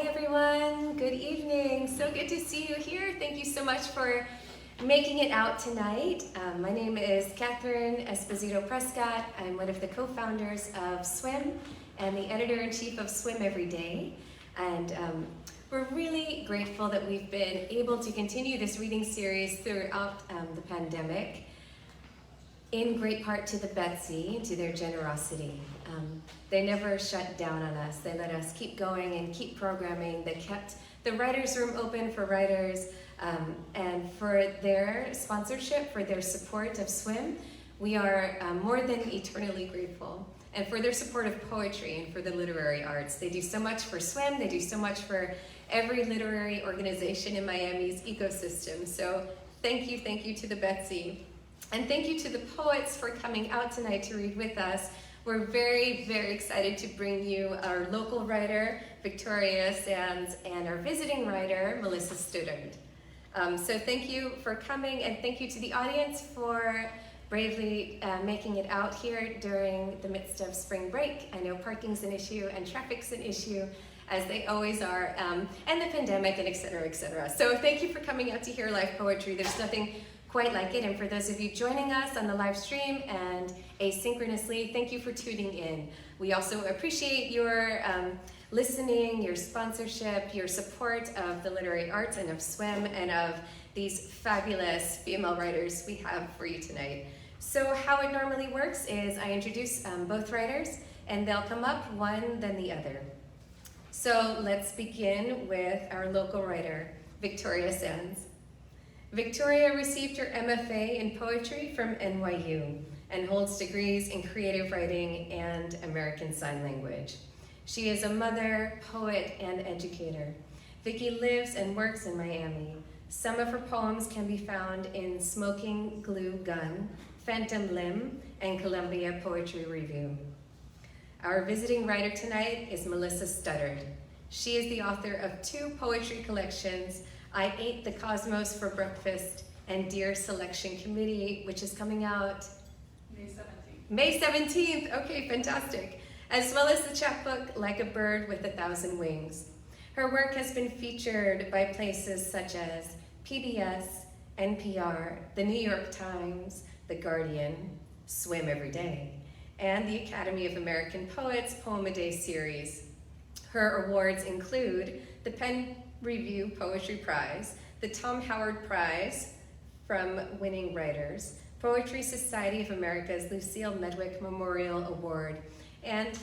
everyone. Good evening. So good to see you here. Thank you so much for making it out tonight. My name is Catherine Esposito Prescott. I'm one of the co-founders of Swim and the editor-in-chief of Swim Every Day. And we're really grateful that we've been able to continue this reading series throughout the pandemic, in great part to the Betsy, to their generosity. They never shut down on us. They let us keep going and keep programming. They kept the writer's room open for writers, and for their sponsorship, for their support of Swim, we are more than eternally grateful. And for their support of poetry and for the literary arts. They do so much for Swim. They do so much for every literary organization in Miami's ecosystem. So thank you to the Betsy. And thank you to the poets for coming out tonight to read with us. We're very, very excited to bring you our local writer, Victoria Sanz, and our visiting writer, Melissa Studdard. So thank you for coming, and thank you to the audience for bravely making it out here during the midst of spring break. I know parking's an issue and traffic's an issue, as they always are, and the pandemic, and et cetera, et cetera. So thank you for coming out to hear live poetry. There's nothing quite like it. And for those of you joining us on the live stream and asynchronously, thank you for tuning in. We also appreciate your listening, your sponsorship, your support of the literary arts and of Swim and of these fabulous female writers we have for you tonight. So how it normally works is I introduce both writers, and they'll come up one then the other. So let's begin with our local writer, Victoria Sanz. Victoria received her MFA in poetry from NYU and holds degrees in creative writing and American Sign Language. She is a mother, poet, and educator. Vicki lives and works in Miami. Some of her poems can be found in Smoking Glue Gun, Phantom Limb, and Columbia Poetry Review. Our visiting writer tonight is Melissa Studdard. She is the author of 2 poetry collections, I Ate the Cosmos for Breakfast and Dear Selection Committee, which is coming out May 17th. Okay, fantastic. As well as the chapbook Like a Bird with 1,000 Wings. Her work has been featured by places such as PBS, NPR, the New York Times, The Guardian, Swim Every Day, and the Academy of American Poets Poem a Day series. Her awards include the Penn Review Poetry Prize, the Tom Howard Prize from Winning Writers, Poetry Society of America's Lucille Medwick Memorial Award, and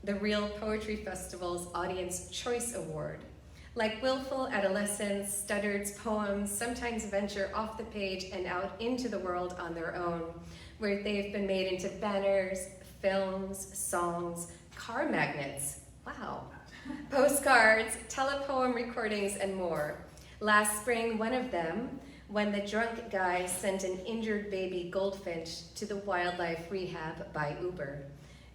the Real Poetry Festival's Audience Choice Award. Like willful adolescents, Studdard's poems sometimes venture off the page and out into the world on their own, where they've been made into banners, films, songs, car magnets, wow, postcards, telepoem recordings, and more. Last spring, one of them, when the drunk guy sent an injured baby goldfinch to the wildlife rehab by Uber,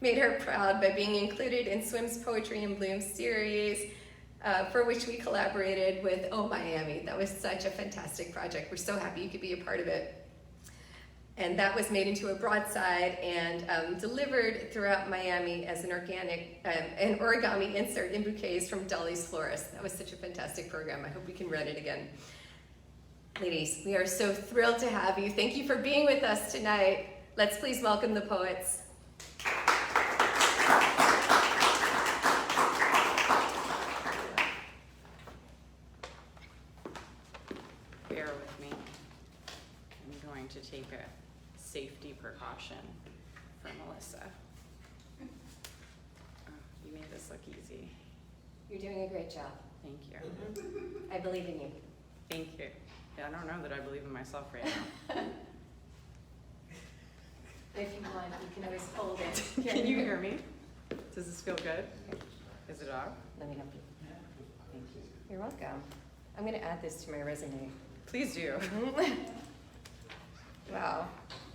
made her proud by being included in Swim's Poetry in Bloom series, for which we collaborated with Oh Miami. That was such a fantastic project. We're so happy you could be a part of it. And that was made into a broadside and delivered throughout Miami as an origami insert in bouquets from Dolly's Florist. That was such a fantastic program. I hope we can run it again. Ladies, we are so thrilled to have you. Thank you for being with us tonight. Let's please welcome the poets. Bear with me. I'm going to take a safety precaution for Melissa. Oh, you made this look easy. You're doing a great job. Thank you. I believe in you. Thank you. Yeah, I don't know that I believe in myself right now. If you want, you can always hold it. Can you hear me? Does this feel good? Is it off? Let me help you. Thank you. You're welcome. I'm going to add this to my resume. Please do. Wow.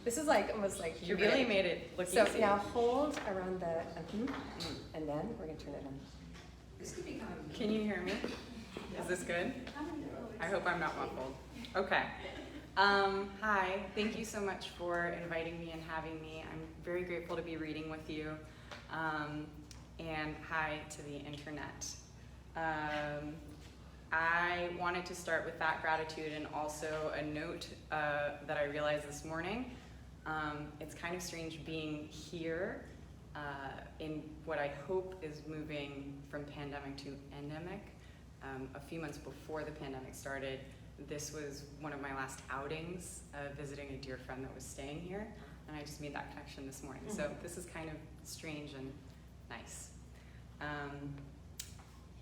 This is like almost like You really made it look so easy. So now hold around the, and then we're going to turn it on. This could be Can you hear me? Is this good? I hope I'm not muffled. Okay. Hi, thank you so much for inviting me and having me. I'm very grateful to be reading with you. And hi to the internet. I wanted to start with that gratitude and also a note that I realized this morning. It's kind of strange being here in what I hope is moving from pandemic to endemic. A few months before the pandemic started, this was one of my last outings, visiting a dear friend that was staying here, and I just made that connection this morning. So this is kind of strange and nice.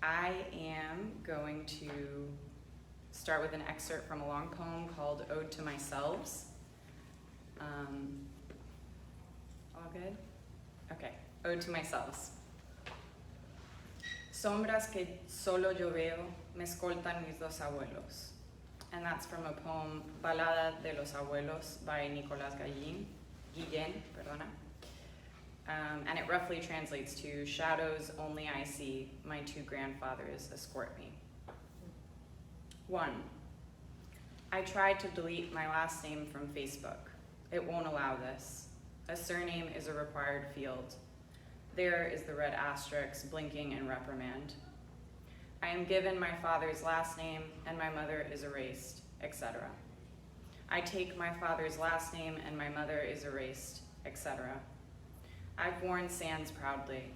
I am going to start with an excerpt from a long poem called Ode to Myself. All good? Okay, Ode to Myself. Sombras que solo yo veo me escoltan mis dos abuelos. And that's from a poem, Balada de los Abuelos by Nicolás Guillén. And it roughly translates to, shadows only I see, my two grandfathers escort me. 1. I tried to delete my last name from Facebook. It won't allow this. A surname is a required field. There is the red asterisk blinking in reprimand. I am given my father's last name and my mother is erased, etc. I take my father's last name and my mother is erased, etc. I've worn Sanz proudly.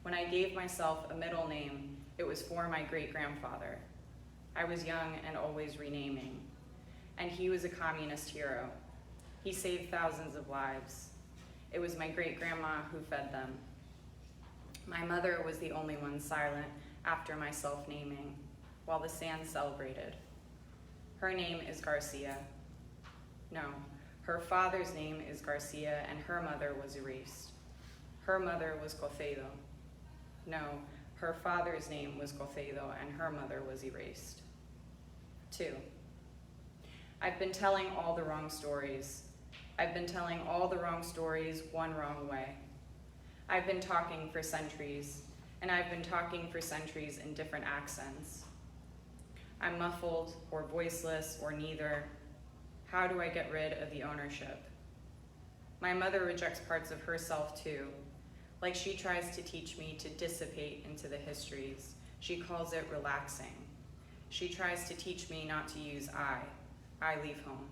When I gave myself a middle name, it was for my great-grandfather. I was young and always renaming. And he was a communist hero. He saved thousands of lives. It was my great-grandma who fed them. My mother was the only one silent after my self-naming, while the Sanz celebrated. Her name is Garcia. No, her father's name is Garcia, and her mother was erased. Her mother was Cocedo. No, her father's name was Cocedo, and her mother was erased. 2. I've been telling all the wrong stories. I've been telling all the wrong stories one wrong way. I've been talking for centuries, and I've been talking for centuries in different accents. I'm muffled, or voiceless, or neither. How do I get rid of the ownership? My mother rejects parts of herself too, like she tries to teach me to dissipate into the histories. She calls it relaxing. She tries to teach me not to use I leave home.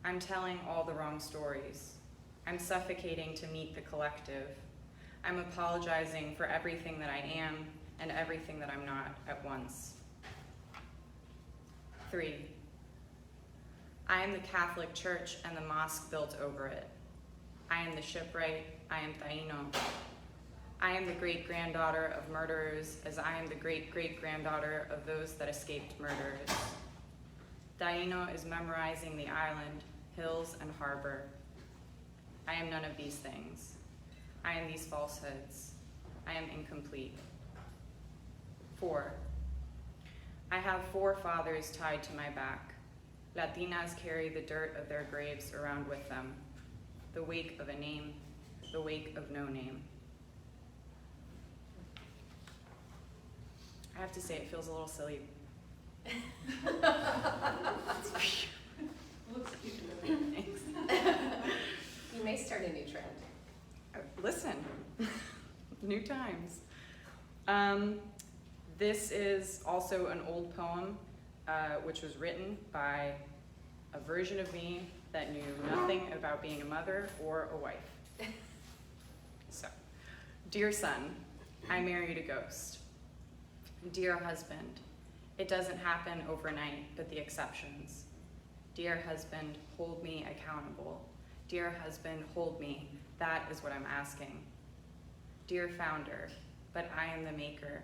I'm telling all the wrong stories. I'm suffocating to meet the collective. I'm apologizing for everything that I am and everything that I'm not at once. 3. I am the Catholic Church and the mosque built over it. I am the shipwright, I am Taino. I am the great-granddaughter of murderers, as I am the great-great-granddaughter of those that escaped murderers. Taino is memorizing the island, hills, and harbor. I am none of these things. I am these falsehoods. I am incomplete. 4. I have 4 fathers tied to my back. Latinas carry the dirt of their graves around with them, the wake of a name, the wake of no name. I have to say, it feels a little silly. Thanks. You may start a new trend. Listen, new times. This is also an old poem, which was written by a version of me that knew nothing about being a mother or a wife. So, dear son, I married a ghost. Dear husband, it doesn't happen overnight, but the exceptions. Dear husband, hold me accountable. Dear husband, hold me. That is what I'm asking. Dear founder, but I am the maker.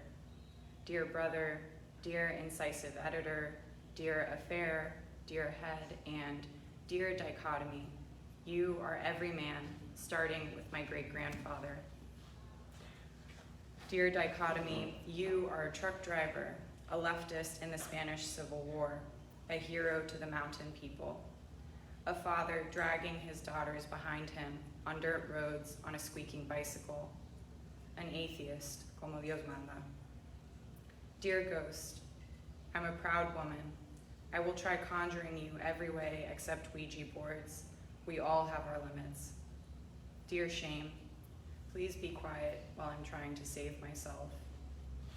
Dear brother, dear incisive editor, dear affair, dear head, and dear dichotomy, you are every man, starting with my great-grandfather. Dear dichotomy, you are a truck driver, a leftist in the Spanish Civil War, a hero to the mountain people, a father dragging his daughters behind him on dirt roads on a squeaking bicycle, an atheist, como Dios manda. Dear ghost, I'm a proud woman. I will try conjuring you every way except Ouija boards. We all have our limits. Dear shame, please be quiet while I'm trying to save myself.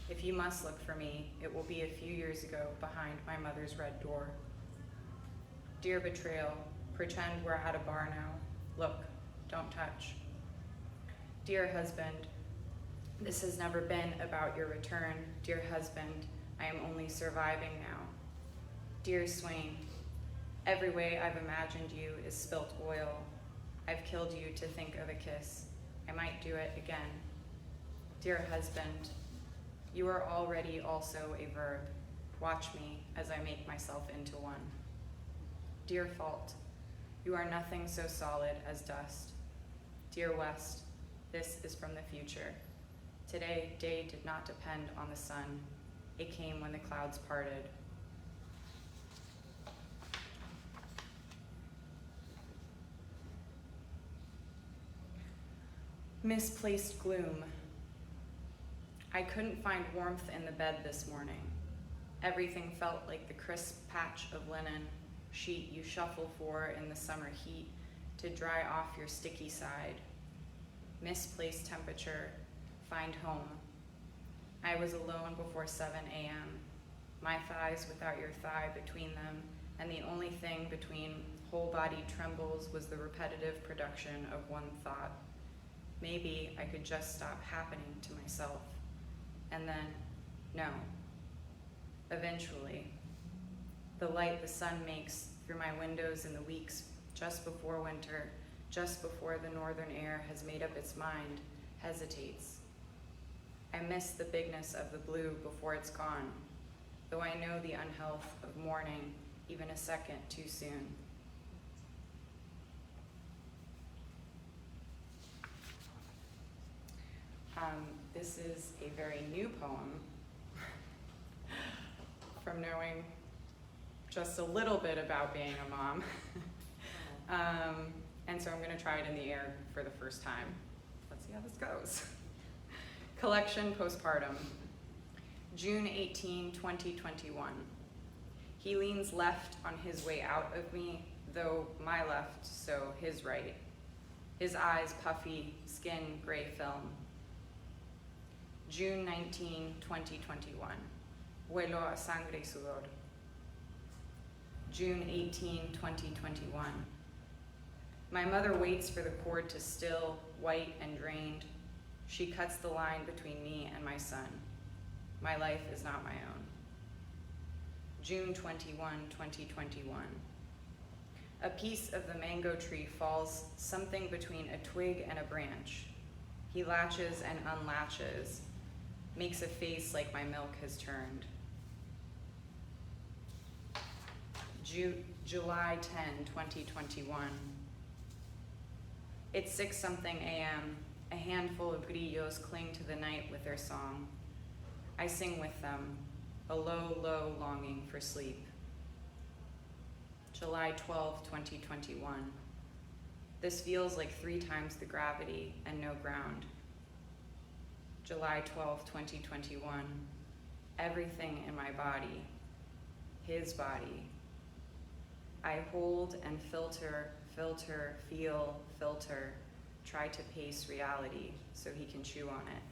If you must look for me, it will be a few years ago behind my mother's red door. Dear betrayal, pretend we're at a bar now. Look, don't touch. Dear husband, this has never been about your return. Dear husband, I am only surviving now. Dear swain, every way I've imagined you is spilt oil. I've killed you to think of a kiss. I might do it again. Dear husband, you are already also a verb. Watch me as I make myself into one. Dear fault, you are nothing so solid as dust. Dear west, this is from the future. Today, day did not depend on the sun. It came when the clouds parted. Misplaced gloom. I couldn't find warmth in the bed this morning. Everything felt like the crisp patch of linen, sheet you shuffle for in the summer heat to dry off your sticky side. Misplaced temperature, find home. I was alone before 7 a.m., my thighs without your thigh between them, and the only thing between whole body trembles was the repetitive production of one thought. Maybe I could just stop happening to myself. And then, no. Eventually, the light the sun makes through my windows in the weeks just before winter, just before the northern air has made up its mind, hesitates. I miss the bigness of the blue before it's gone, though I know the unhealth of mourning even a second too soon. This is a very new poem from knowing just a little bit about being a mom. And so I'm going to try it in the air for the first time. Let's see how this goes. Collection postpartum. June 18, 2021. He leans left on his way out of me, though my left, so his right. His eyes puffy, skin gray film. June 19, 2021. Huelo a sangre y sudor. June 18, 2021. My mother waits for the cord to still, white and drained. She cuts the line between me and my son. My life is not my own. June 21, 2021. A piece of the mango tree falls something between a twig and a branch. He latches and unlatches, makes a face like my milk has turned. July 10, 2021. It's 6-something a.m. A handful of grillos cling to the night with their song. I sing with them, a low, low longing for sleep. July 12, 2021. This feels like 3 times the gravity and no ground. July 12, 2021. Everything in my body, his body. I hold and filter, feel, filter, try to pace reality so he can chew on it.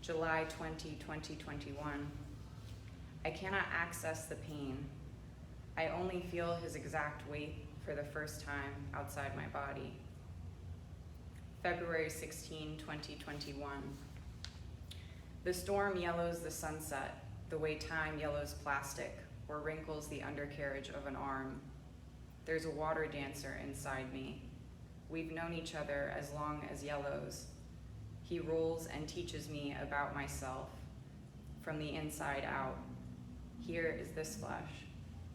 July 20, 2021. I cannot access the pain. I only feel his exact weight for the first time outside my body. February 16, 2021. The storm yellows the sunset the way time yellows plastic or wrinkles the undercarriage of an arm. There's a water dancer inside me. We've known each other as long as yellows. He rolls and teaches me about myself from the inside out. Here is this flesh.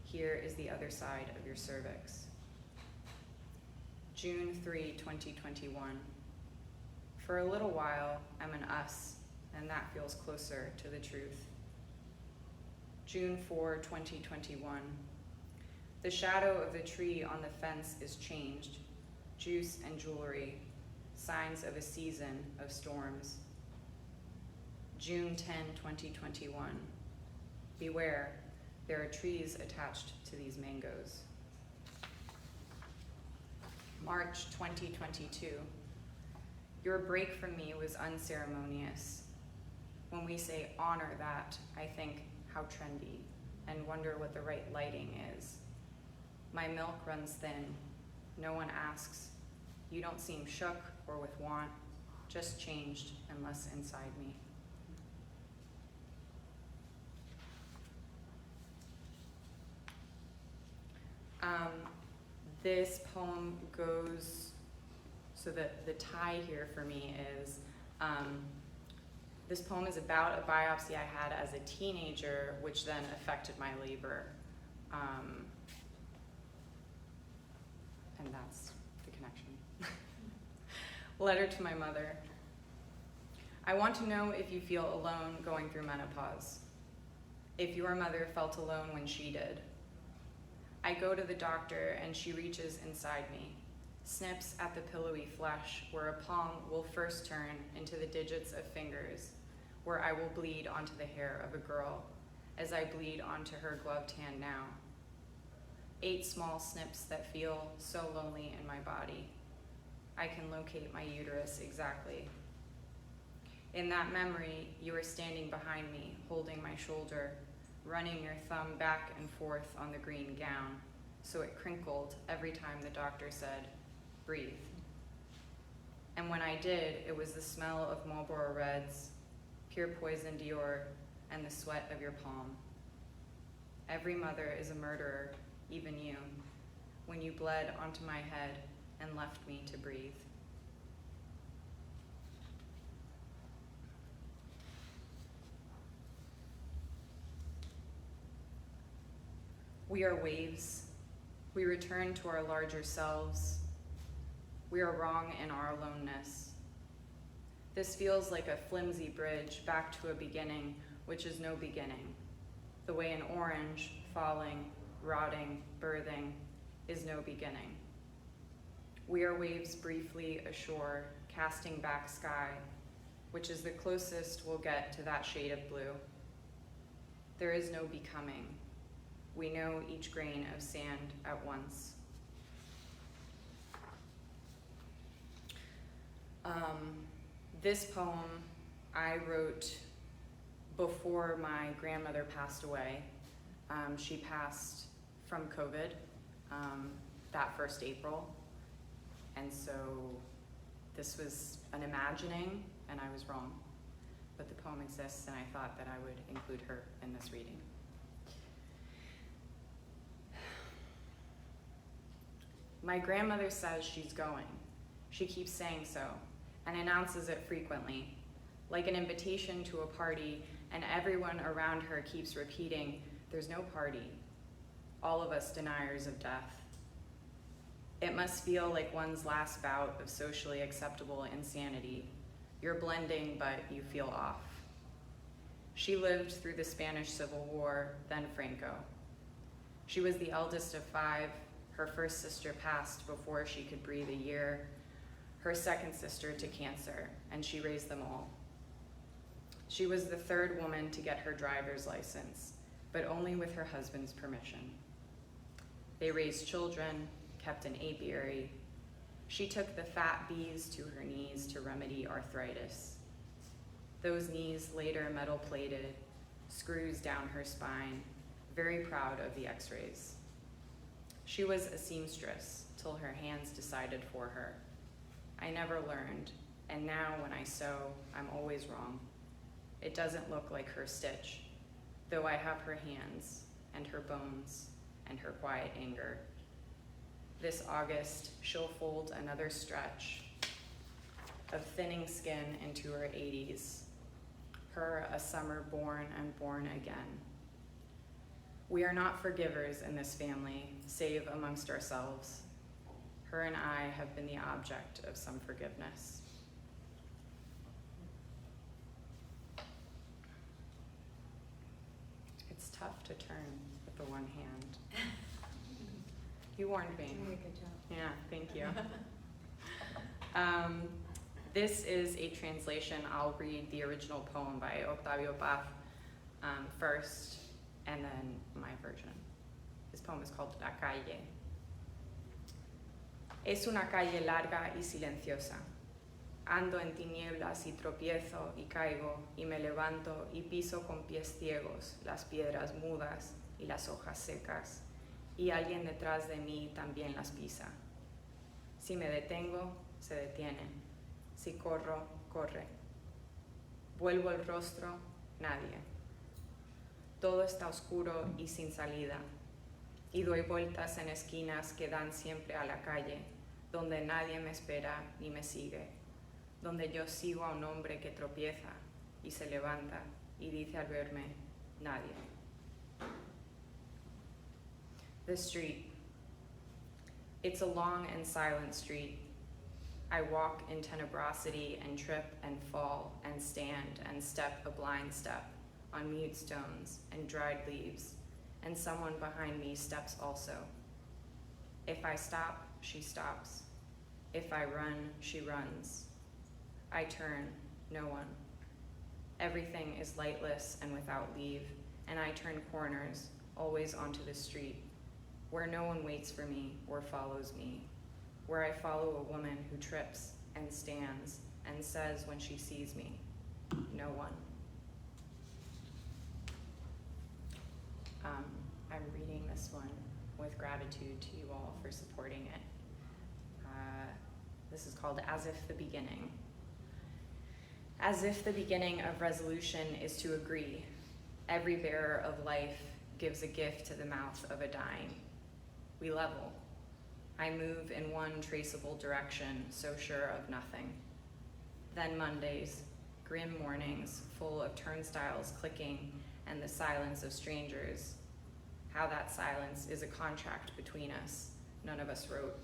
Here is the other side of your cervix. June 3, 2021. For a little while, I'm an us, and that feels closer to the truth. June 4, 2021. The shadow of the tree on the fence is changed. Juice and jewelry, signs of a season of storms. June 10, 2021. Beware, there are trees attached to these mangoes. March 2022. Your break from me was unceremonious. When we say honor that, I think how trendy and wonder what the right lighting is. My milk runs thin. No one asks. You don't seem shook or with want, just changed and less inside me. This poem goes, so the tie here for me is, this poem is about a biopsy I had as a teenager, which then affected my labor. And that's the connection. Letter to my mother. I want to know if you feel alone going through menopause. If your mother felt alone when she did. I go to the doctor and she reaches inside me, snips at the pillowy flesh where a palm will first turn into the digits of fingers, where I will bleed onto the hair of a girl as I bleed onto her gloved hand now. 8 small snips that feel so lonely in my body. I can locate my uterus exactly. In that memory, you were standing behind me, holding my shoulder, running your thumb back and forth on the green gown, so it crinkled every time the doctor said, breathe. And when I did, it was the smell of Marlboro Reds, pure poison Dior, and the sweat of your palm. Every mother is a murderer, even you, when you bled onto my head and left me to breathe. We are waves. We return to our larger selves. We are wrong in our aloneness. This feels like a flimsy bridge back to a beginning, which is no beginning. The way an orange, falling, rotting, birthing, is no beginning. We are waves briefly ashore, casting back sky, which is the closest we'll get to that shade of blue. There is no becoming. We know each grain of sand at once. This poem I wrote before my grandmother passed away. She passed from COVID that first April. And so this was an imagining, and I was wrong. But the poem exists, and I thought that I would include her in this reading. My grandmother says she's going. She keeps saying so, and announces it frequently, like an invitation to a party, and everyone around her keeps repeating, there's no party. All of us deniers of death. It must feel like one's last bout of socially acceptable insanity. You're blending, but you feel off. She lived through the Spanish Civil War, then Franco. She was the eldest of 5. Her first sister passed before she could breathe a year, her second sister to cancer, and she raised them all. She was the 3rd woman to get her driver's license, but only with her husband's permission. They raised children, kept an apiary. She took the fat bees to her knees to remedy arthritis. Those knees later metal-plated, screws down her spine, very proud of the x-rays. She was a seamstress till her hands decided for her. I never learned, and now when I sew, I'm always wrong. It doesn't look like her stitch, though I have her hands, and her bones, and her quiet anger. This August, she'll fold another stretch of thinning skin into her 80s. Her, a summer born and born again. We are not forgivers in this family, save amongst ourselves. Her and I have been the object of some forgiveness. It's tough to turn with the one hand. You warned me. Doing a good job. Yeah, thank you. This is a translation. I'll read the original poem by Octavio Paz first, and then my version. This poem is called La Calle. Es una calle larga y silenciosa. Ando en tinieblas y tropiezo y caigo y me levanto y piso con pies ciegos las piedras mudas y las hojas secas, y alguien detrás de mí también las pisa. Si me detengo, se detiene. Si corro, corre. Vuelvo el rostro, nadie. Todo está oscuro y sin salida, y doy vueltas en esquinas que dan siempre a la calle, donde nadie me espera ni me sigue, donde yo sigo a un hombre que tropieza y se levanta y dice al verme, nadie. The street. It's a long and silent street. I walk in tenebrosity and trip and fall and stand and step a blind step on mute stones and dried leaves, and someone behind me steps also. If I stop, she stops. If I run, she runs. I turn, no one. Everything is lightless and without leave, and I turn corners, always onto the street, where no one waits for me or follows me, where I follow a woman who trips and stands and says when she sees me, no one. I'm reading this one with gratitude to you all for supporting it. This is called As If the Beginning. As if the beginning of resolution is to agree. Every bearer of life gives a gift to the mouth of a dying. We level. I move in one traceable direction, so sure of nothing. Then Mondays, grim mornings, full of turnstiles clicking and the silence of strangers. How that silence is a contract between us, none of us wrote.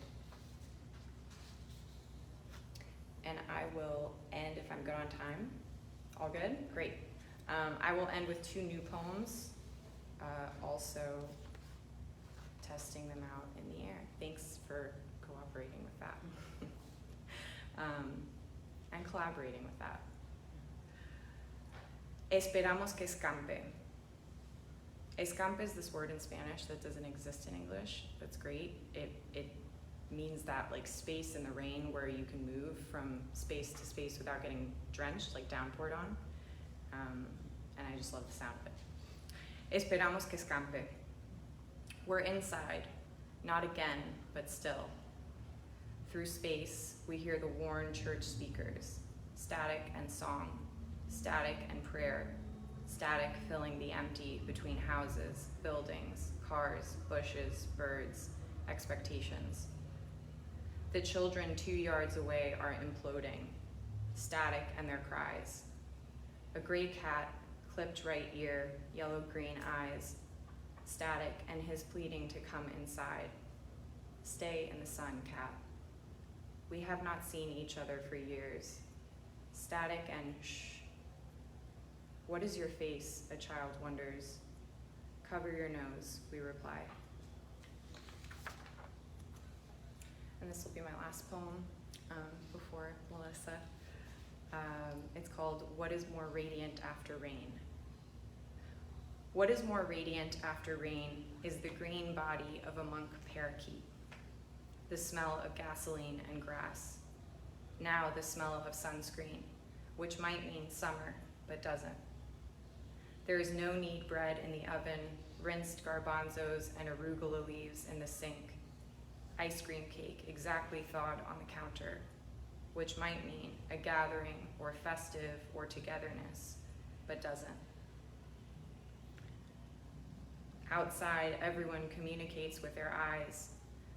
And I will end, if I'm good on time. All good? Great. I will end with 2 new poems, also testing them out in the air. Thanks for cooperating with that. And collaborating with that. Esperamos que escampe. Escampe is this word in Spanish that doesn't exist in English. That's great. It means that like space in the rain where you can move from space to space without getting drenched, like downpoured on. And I just love the sound of it. Esperamos que escampe. We're inside, not again, but still. Through space, we hear the worn church speakers, static and song, static and prayer, static filling the empty between houses, buildings, cars, bushes, birds, expectations. The children 2 yards away are imploding, static and their cries. A gray cat, clipped right ear, yellow-green eyes, static and his pleading to come inside. Stay in the sun, cat. We have not seen each other for years. Static and shh. What is your face, a child wonders. Cover your nose, we reply. And this will be my last poem before Melissa. It's called What is More Radiant After Rain? What is more radiant after rain is the green body of a monk parakeet, the smell of gasoline and grass, now the smell of sunscreen, which might mean summer, but doesn't. There is no knead bread in the oven, rinsed garbanzos and arugula leaves in the sink, ice cream cake exactly thawed on the counter, which might mean a gathering or festive or togetherness, but doesn't. Outside, everyone communicates with their eyes.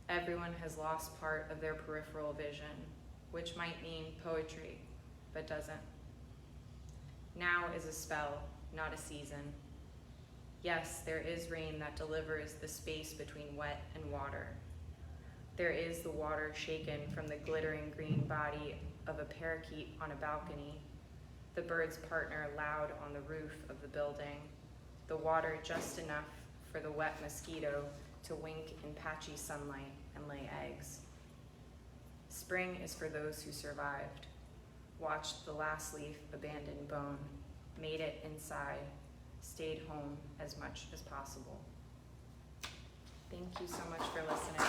Everyone has lost part of their peripheral vision, which might mean poetry, but doesn't. Now is a spell, not a season. Yes, there is rain that delivers the space between wet and water. There is the water shaken from the glittering green body of a parakeet on a balcony, the bird's partner loud on the roof of the building, the water just enough for the wet mosquito to wink in patchy sunlight and lay eggs. Spring is for those who survived, watched the last leaf abandon bone, made it inside, stayed home as much as possible. Thank you so much for listening.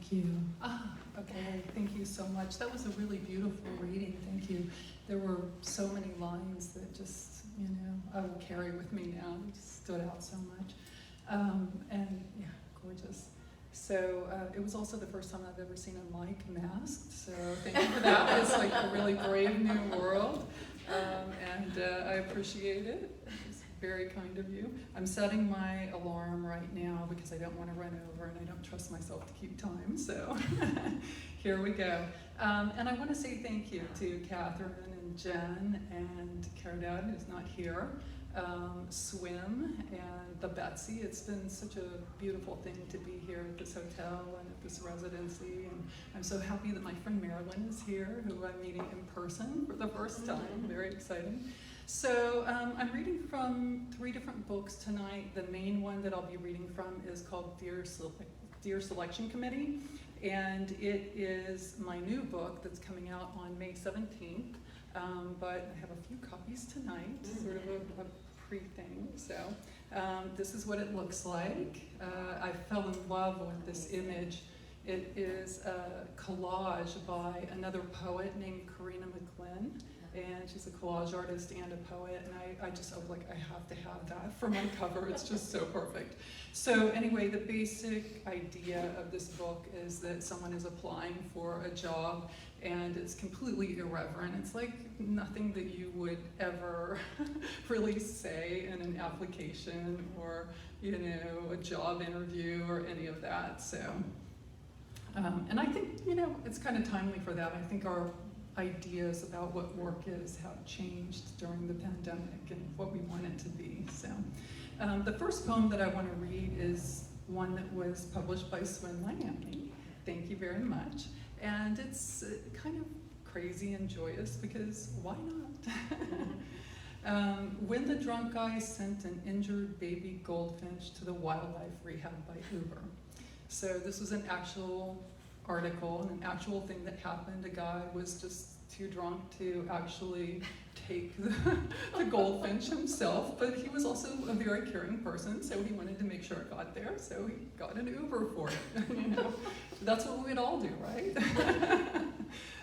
Thank you. Okay, thank you so much. That was a really beautiful reading, thank you. There were so many lines that just, I will carry with me now. It just stood out so much. And yeah, gorgeous. So it was also the first time I've ever seen a mic masked, so thank you for that. It's like a really brave new world, and I appreciate it. It's very kind of you. I'm setting my alarm right now because I don't want to run over and I don't trust myself to keep time, so here we go. And I want to say thank you to Catherine and Jen and Caridad, who's not here, Swim, and the Betsy. It's been such a beautiful thing to be here at this hotel and at this residency, and I'm so happy that my friend Marilyn is here, who I'm meeting in person for the first time. Very exciting. So I'm reading from 3 different books tonight. The main one that I'll be reading from is called Dear Selection Committee, and it is my new book that's coming out on May 17th, but I have a few copies tonight, sort of a pre-thing. So this is what it looks like. I fell in love with this image. It is a collage by another poet named Karina McLean, and she's a collage artist and a poet, and I was like, I have to have that for my cover. It's just so perfect. So anyway, the basic idea of this book is that someone is applying for a job, and it's completely irreverent. It's like nothing that you would ever really say in an application or, a job interview or any of that. So, and I think, it's kind of timely for that. I think our ideas about what work is have changed during the pandemic and what we want it to be. So, the first poem that I want to read is one that was published by Swim Miami. Thank you very much. And it's kind of crazy and joyous because why not? When the drunk guy sent an injured baby goldfinch to the wildlife rehab by Uber. So this was an actual article and an actual thing that happened. A guy was just too drunk to actually take the goldfinch himself, but he was also a very caring person, so he wanted to make sure it got there, so he got an Uber for it. That's what we'd all do, right?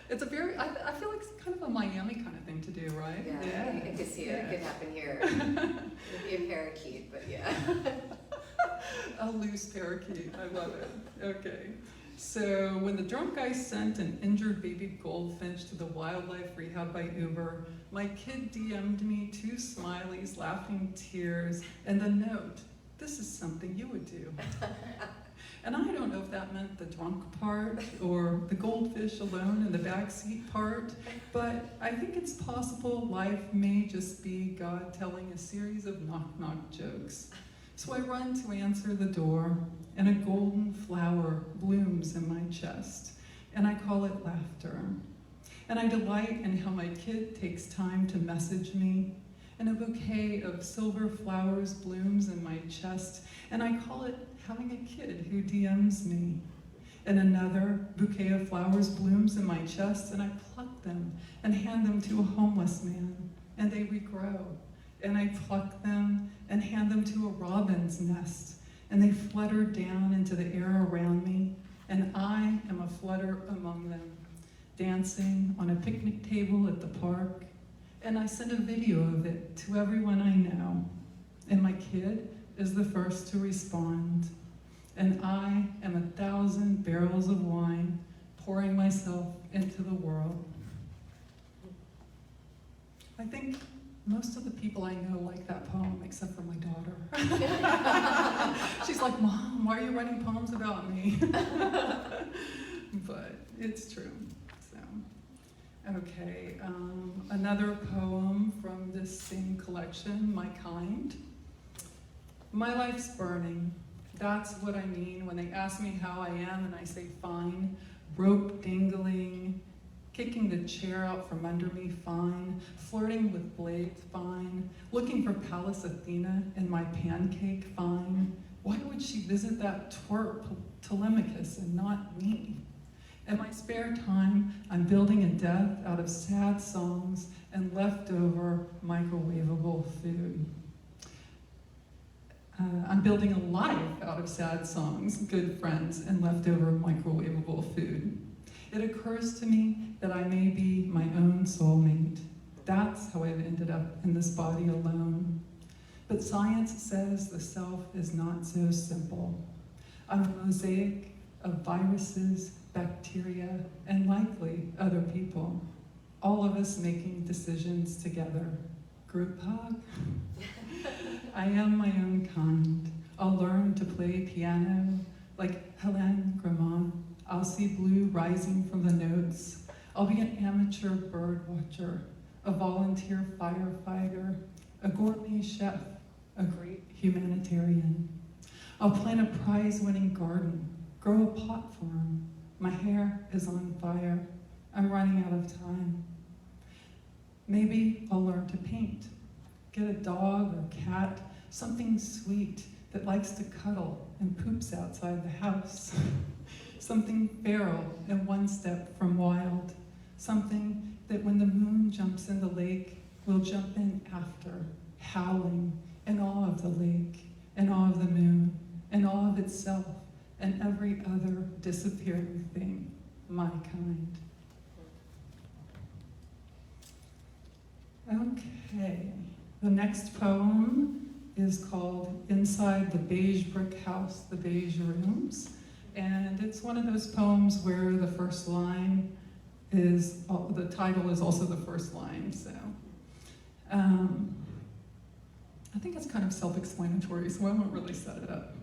It's a very, I feel like it's kind of a Miami kind of thing to do, right? Yeah. I could see it. It could happen here. Maybe a parakeet, but yeah. A loose parakeet, I love it. Okay. So when the drunk guy sent an injured baby goldfinch to the wildlife rehab by Uber, my kid DM'd me 2 smileys, laughing tears, and the note, "This is something you would do." And I don't know if that meant the drunk part or the goldfish alone in the backseat part, but I think it's possible life may just be God telling a series of knock-knock jokes. So I run to answer the door, and a golden flower blooms in my chest, and I call it laughter. And I delight in how my kid takes time to message me, and a bouquet of silver flowers blooms in my chest, and I call it having a kid who DMs me. And another bouquet of flowers blooms in my chest, and I pluck them and hand them to a homeless man, and they regrow. And I pluck them and hand them to a robin's nest, and they flutter down into the air around me, and I am a flutter among them, dancing on a picnic table at the park. And I send a video of it to everyone I know, and my kid is the first to respond. And I am 1,000 barrels of wine pouring myself into the world. I think most of the people I know like that poem, except for my daughter. She's like, "Mom, why are you writing poems about me?" But it's true. So, okay, another poem from this same collection, My Kind. My life's burning. That's what I mean when they ask me how I am and I say fine. Rope dangling, kicking the chair out from under me, fine. Flirting with blades, fine. Looking for Pallas Athena in my pancake, fine. Why would she visit that twerp Telemachus and not me? In my spare time, I'm building a death out of sad songs and leftover microwavable food. I'm building a life out of sad songs, good friends, and leftover microwavable food. It occurs to me that I may be my own soulmate. That's how I've ended up in this body alone. But science says the self is not so simple. I'm a mosaic of viruses, bacteria, and likely other people. All of us making decisions together. Group hug? I am my own kind. I'll learn to play piano like Hélène Grammont. I'll see blue rising from the notes. I'll be an amateur bird watcher, a volunteer firefighter, a gourmet chef, a great humanitarian. I'll plant a prize-winning garden, grow a pot farm. My hair is on fire. I'm running out of time. Maybe I'll learn to paint. Get a dog or cat, something sweet that likes to cuddle and poops outside the house. Something feral and one step from wild. Something that when the moon jumps in the lake, will jump in after, howling, in awe of the lake, in awe of the moon, in awe of itself, and every other disappearing thing, my kind. Okay, the next poem is called Inside the Beige Brick House, the Beige Rooms. And it's one of those poems where the first line is, the title is also the first line, so. I think it's kind of self-explanatory, so I won't really set it up.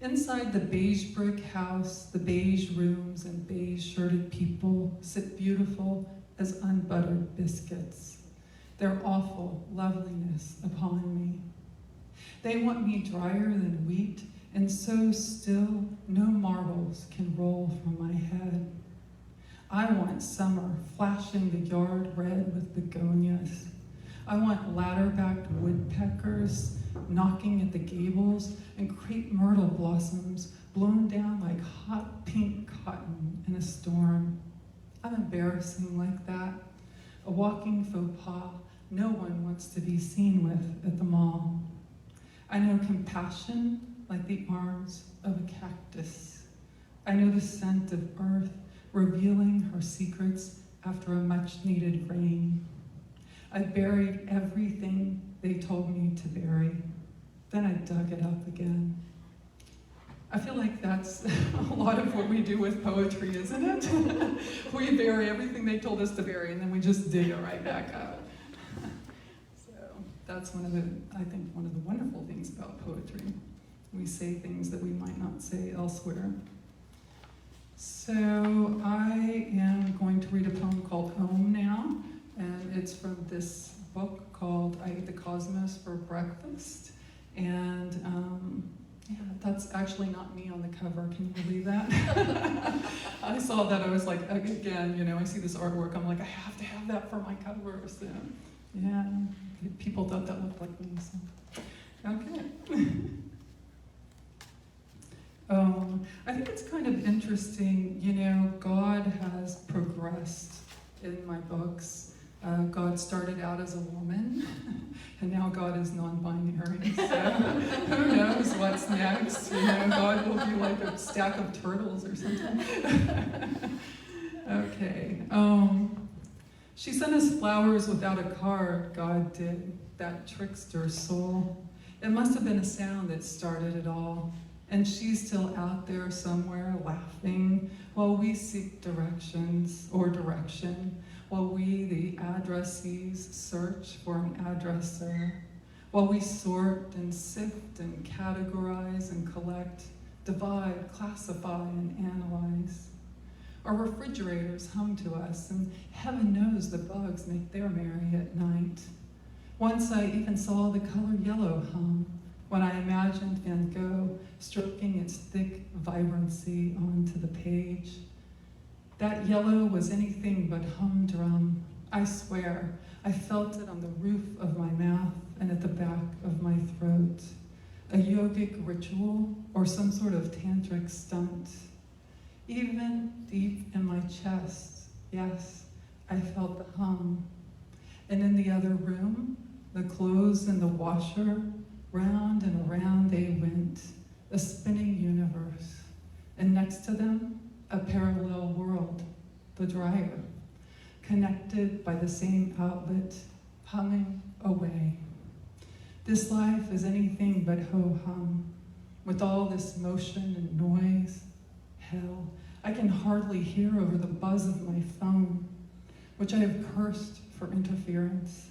Inside the beige brick house, the beige rooms and beige-shirted people sit beautiful as unbuttered biscuits. Their awful loveliness upon me. They want me drier than wheat, and so still no marbles can roll from my head. I want summer flashing the yard red with begonias. I want ladder-backed woodpeckers knocking at the gables and crepe myrtle blossoms blown down like hot pink cotton in a storm. I'm embarrassing like that, a walking faux pas no one wants to be seen with at the mall. I know compassion like the arms of a cactus. I know the scent of earth revealing her secrets after a much-needed rain. I buried everything they told me to bury. Then I dug it up again. I feel like that's a lot of what we do with poetry, isn't it? We bury everything they told us to bury, and then we just dig it right back up. So that's one of the wonderful things about poetry. We say things that we might not say elsewhere. So I am going to read a poem called Home now, and it's from this book called I Ate the Cosmos for Breakfast. And yeah, that's actually not me on the cover. Can you believe that? I saw that, I was like, again, I see this artwork, I'm like, I have to have that for my cover. So yeah, people thought that looked like me, so okay. I think it's kind of interesting, God has progressed in my books. God started out as a woman, and now God is non-binary, so who knows what's next? God will be like a stack of turtles or something. Okay. She sent us flowers without a card, God did, that trickster soul. It must have been a sound that started it all. And she's still out there somewhere laughing while we seek directions or direction, while we, the addressees, search for an addresser, while we sort and sift and categorize and collect, divide, classify, and analyze. Our refrigerators hum to us, and heaven knows the bugs make their merry at night. Once I even saw the color yellow hum, when I imagined Van Gogh stroking its thick vibrancy onto the page. That yellow was anything but humdrum. I swear, I felt it on the roof of my mouth and at the back of my throat. A yogic ritual or some sort of tantric stunt. Even deep in my chest, yes, I felt the hum. And in the other room, the clothes in the washer, Round and around they went, a spinning universe, and next to them, a parallel world, the dryer, connected by the same outlet, humming away. This life is anything but ho-hum, with all this motion and noise. Hell, I can hardly hear over the buzz of my phone, which I have cursed for interference,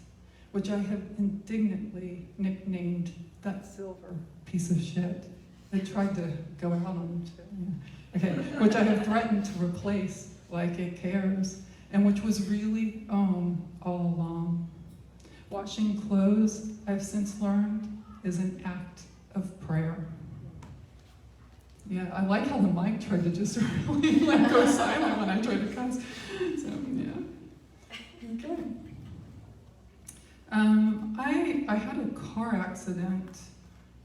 which I have indignantly nicknamed that silver piece of shit. It tried to go out on shit. Yeah. Okay, which I have threatened to replace like it cares, and which was really all along. Washing clothes, I've since learned, is an act of prayer. Yeah, I like how the mic tried to just really go silent when I tried to cuss. So, yeah. Okay. I had a car accident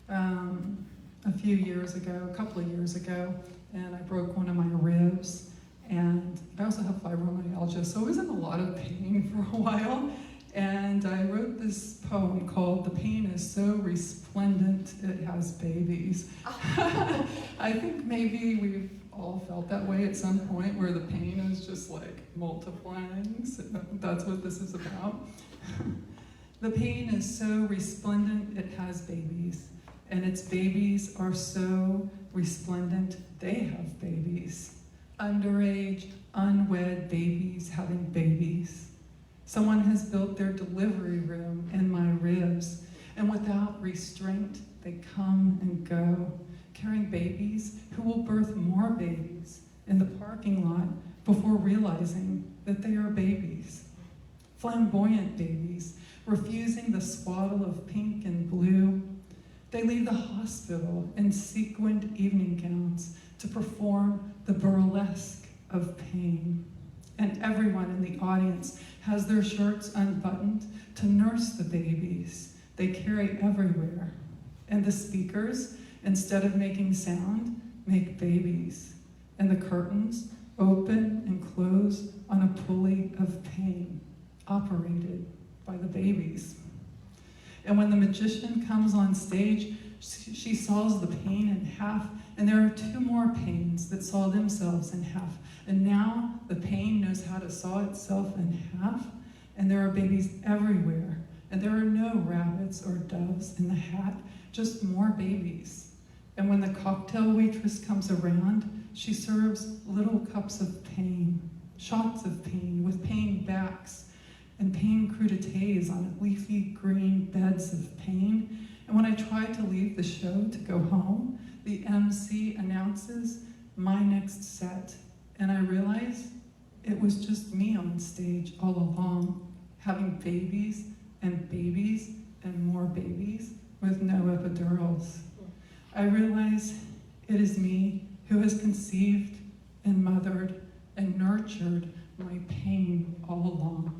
a few years ago, a couple of years ago, and I broke one of my ribs. And I also have fibromyalgia, so I was in a lot of pain for a while. And I wrote this poem called "The Pain is So Resplendent It Has Babies." I think maybe we've all felt that way at some point, where the pain is just like multiplying. So that's what this is about. The pain is so resplendent it has babies, and its babies are so resplendent they have babies. Underage, unwed babies having babies. Someone has built their delivery room in my ribs, and without restraint, they come and go, carrying babies who will birth more babies in the parking lot before realizing that they are babies. Flamboyant babies, refusing the swaddle of pink and blue. They leave the hospital in sequined evening gowns to perform the burlesque of pain. And everyone in the audience has their shirts unbuttoned to nurse the babies they carry everywhere. And the speakers, instead of making sound, make babies. And the curtains open and close on a pulley of pain, operated by the babies. And when the magician comes on stage, she saws the pain in half, and there are two more pains that saw themselves in half. And now the pain knows how to saw itself in half, and there are babies everywhere. And there are no rabbits or doves in the hat, just more babies. And when the cocktail waitress comes around, she serves little cups of pain, shots of pain with pain backs, and pain crudités on leafy green beds of pain. And when I try to leave the show to go home, the MC announces my next set, and I realize it was just me on stage all along, having babies and more babies with no epidurals. I realize it is me who has conceived and mothered and nurtured my pain all along.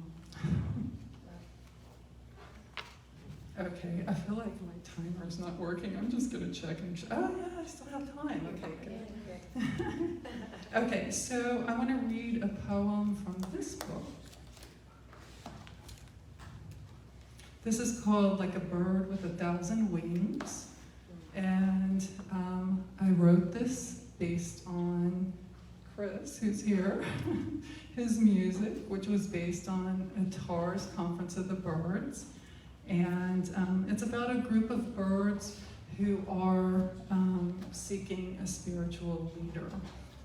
Okay, I feel like my timer's not working. I'm just gonna check and oh yeah, I still have time. Okay, good. Okay, so I want to read a poem from this book. This is called Like a Bird with 1,000 Wings, and I wrote this based on Chris, who's here, his music, which was based on Atar's Conference of the Birds. And it's about a group of birds who are seeking a spiritual leader.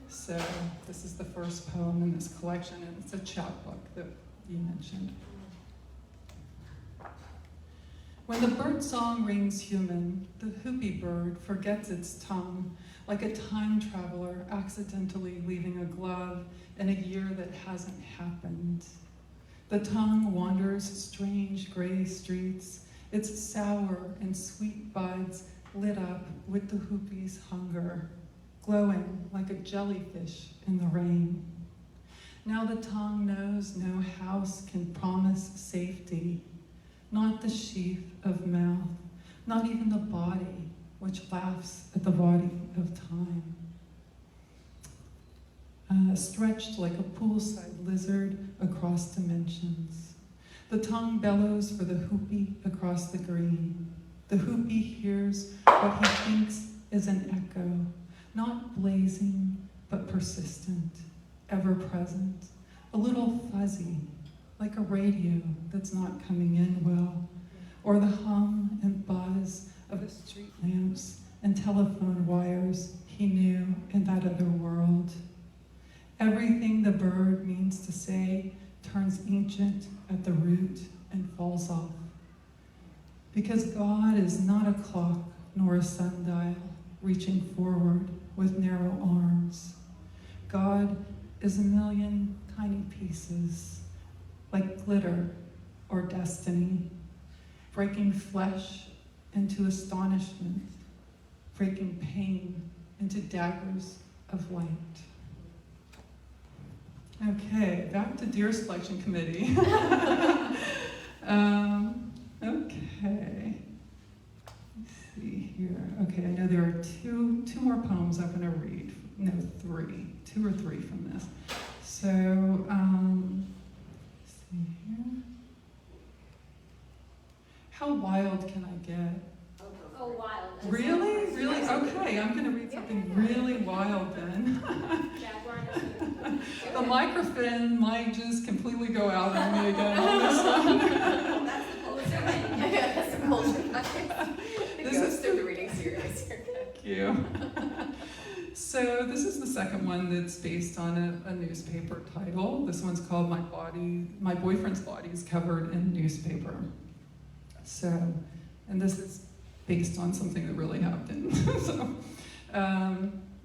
So this is the first poem in this collection, and it's a chapbook that you mentioned. When the bird song rings human, the whoopie bird forgets its tongue, like a time traveler accidentally leaving a glove in a year that hasn't happened. The tongue wanders strange gray streets, its sour and sweet buds lit up with the whoopie's hunger, glowing like a jellyfish in the rain. Now the tongue knows no house can promise safety, not the sheath of mouth, not even the body which laughs at the body of time. Stretched like a poolside lizard across dimensions. The tongue bellows for the hoopie across the green. The hoopie hears what he thinks is an echo, not blazing, but persistent, ever present, a little fuzzy, like a radio that's not coming in well, or the hum and buzz of the street lamps and telephone wires he knew in that other world. Everything the bird means to say turns ancient at the root and falls off. Because God is not a clock nor a sundial reaching forward with narrow arms. God is a million tiny pieces, like glitter or destiny, breaking flesh into astonishment, breaking pain into daggers of light. Okay, back to Deer Selection Committee. Okay, let's see here. Okay, I know there are two more poems I'm going to read. No, two or three from this. So, let's see here. How wild can I get? Oh, wild. Really? Really? Okay, I'm going to read something really wild then. The microphone might just completely go out on me again on this one. That's the bullshit. It goes through the reading series. Thank you. So this is the second one that's based on a newspaper title. This one's called My Boyfriend's Body is Covered in Newspaper. So, and this is based on something that really happened. So,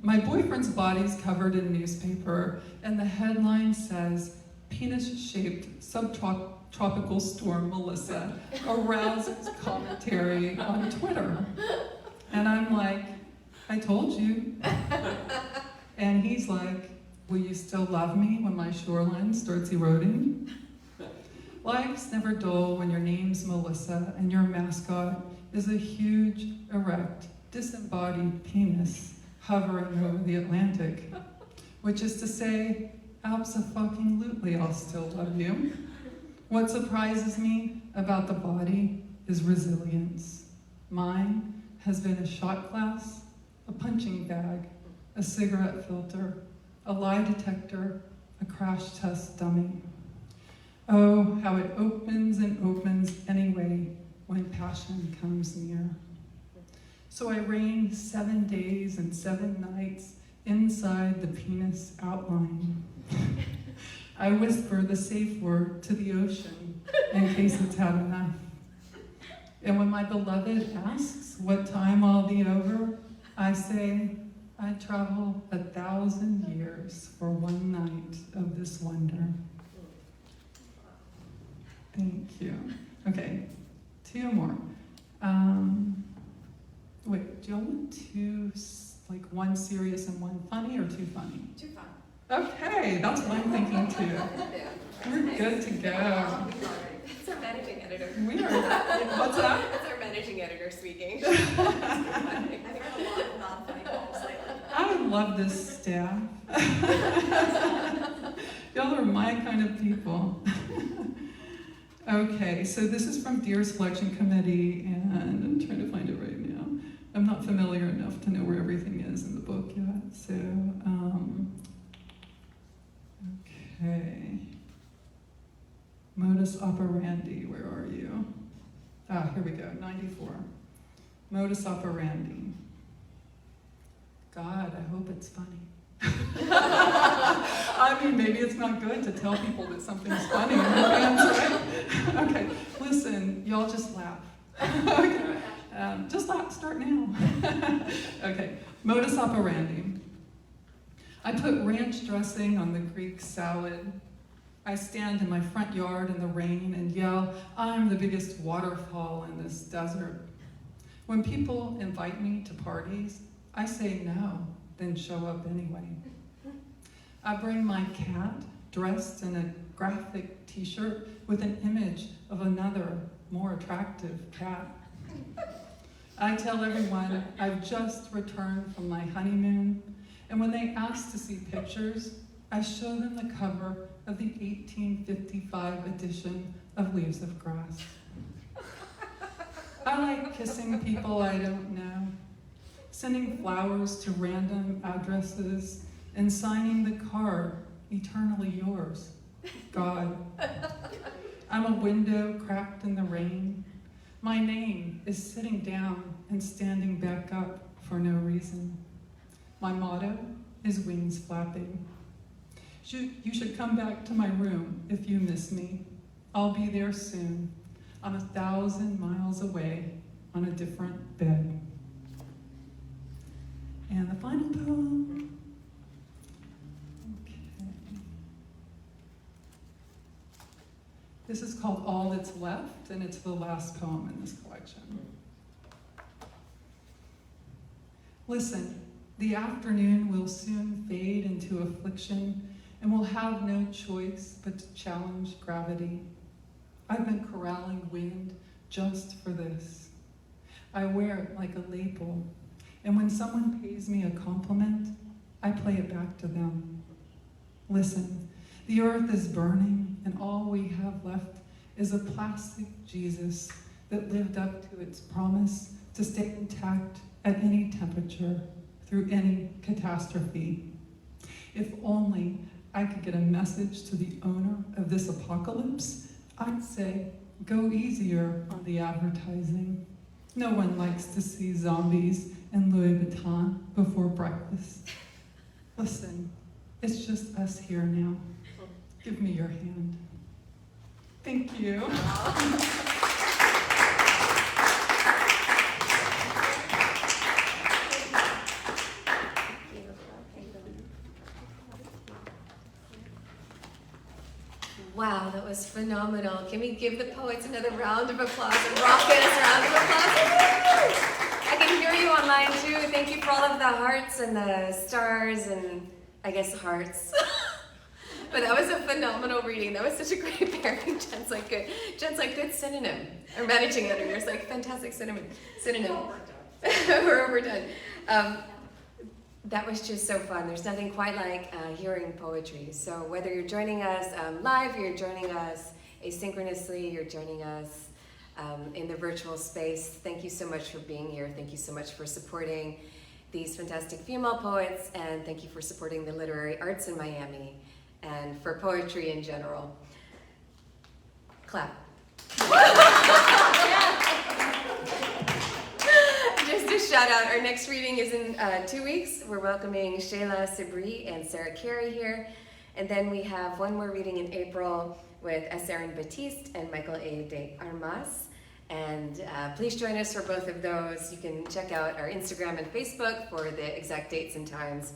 my boyfriend's body's covered in newspaper, and the headline says, penis-shaped subtropical storm Melissa arouses commentary on Twitter. And I'm like, I told you. And he's like, will you still love me when my shoreline starts eroding? Life's never dull when your name's Melissa and your mascot is a huge, erect, disembodied penis hovering over the Atlantic, which is to say, abso-fucking-lutely I'll still love you. What surprises me about the body is resilience. Mine has been a shot glass, a punching bag, a cigarette filter, a lie detector, a crash test dummy. Oh, how it opens and opens anyway when passion comes near. So I reigned 7 days and 7 nights inside the penis outline. I whisper the safe word to the ocean in case it's had enough. And when my beloved asks what time I'll be over, I say, I travel 1,000 years for one night of this wonder. Thank you. Okay, 2 more. Wait, do y'all want two, like one serious and one funny, or 2 funny? 2 fun. Okay, that's what I'm thinking too. We're good to go. That's our managing editor. We are. What's that? That's our managing editor speaking. I've heard a lot of non-funny poems lately. I love this staff. Y'all are my kind of people. Okay, so this is from Deer Selection Committee, and I'm trying to find it right now. I'm not familiar enough to know where everything is in the book yet, so, okay. Modus operandi, where are you? Ah, here we go, 94. Modus operandi. God, I hope it's funny. I mean, maybe it's not good to tell people that something's funny in advance, right? Okay, listen, y'all just laugh. Okay. Just start now. Okay, modus operandi. I put ranch dressing on the Greek salad. I stand in my front yard in the rain and yell, I'm the biggest waterfall in this desert. When people invite me to parties, I say no, then show up anyway. I bring my cat dressed in a graphic t-shirt with an image of another, more attractive cat. I tell everyone I've just returned from my honeymoon, and when they ask to see pictures, I show them the cover of the 1855 edition of Leaves of Grass. I like kissing people I don't know, sending flowers to random addresses, and signing the card, eternally yours, God. I'm a window cracked in the rain. My name is sitting down and standing back up for no reason. My motto is wings flapping. You should come back to my room if you miss me. I'll be there soon. I'm 1,000 miles away on a different bed. And the final poem. Okay. This is called All That's Left, and it's the last poem in this collection. Listen, the afternoon will soon fade into affliction, and we'll have no choice but to challenge gravity. I've been corralling wind just for this. I wear it like a label, and when someone pays me a compliment, I play it back to them. Listen, the earth is burning, and all we have left is a plastic Jesus that lived up to its promise to stay intact at any temperature, through any catastrophe. If only I could get a message to the owner of this apocalypse, I'd say, go easier on the advertising. No one likes to see zombies and Louis Vuitton before breakfast. Listen, it's just us here now. Give me your hand. Thank you. Wow, that was phenomenal. Can we give the poets another round of applause? A raucous round of applause. I can hear you online too. Thank you for all of the hearts and the stars and I guess hearts. But that was a phenomenal reading. That was such a great pairing. Jen's like good synonym. Our managing editor's like fantastic synonym. We're overdone. That was just so fun. There's nothing quite like hearing poetry. So whether you're joining us live, you're joining us asynchronously, you're joining us in the virtual space, thank you so much for being here. Thank you so much for supporting these fantastic female poets, and thank you for supporting the literary arts in Miami and for poetry in general. Clap. Just a shout out, our next reading is in 2 weeks. We're welcoming Shayla Sabri and Sarah Carey here. And then we have one more reading in April with Erin Batiste and Michael A. de Armas. And please join us for both of those. You can check out our Instagram and Facebook for the exact dates and times.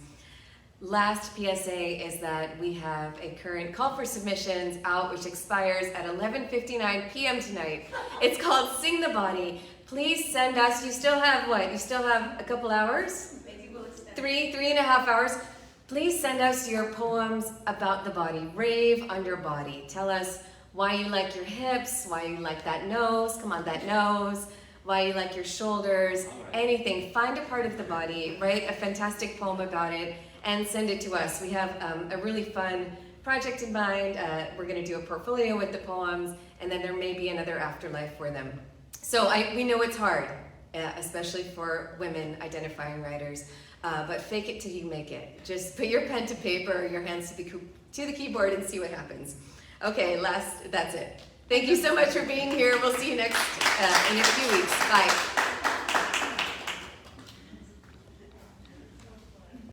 Last PSA is that we have a current call for submissions out, which expires at 11:59 p.m. tonight. It's called Sing the Body. Please send us, you still have what? You still have a couple hours? Maybe we'll extend. 3.5 hours. Please send us your poems about the body. Rave on your body. Tell us why you like your hips, why you like that nose, come on, that nose, why you like your shoulders, anything. Find a part of the body, write a fantastic poem about it, and send it to us. We have a really fun project in mind. We're gonna do a portfolio with the poems, and then there may be another afterlife for them. So we know it's hard, especially for women identifying writers, but fake it till you make it. Just put your pen to paper, your hands to the keyboard, and see what happens. Okay, that's it. Thank you so much for being here. We'll see you next in a few weeks. Bye.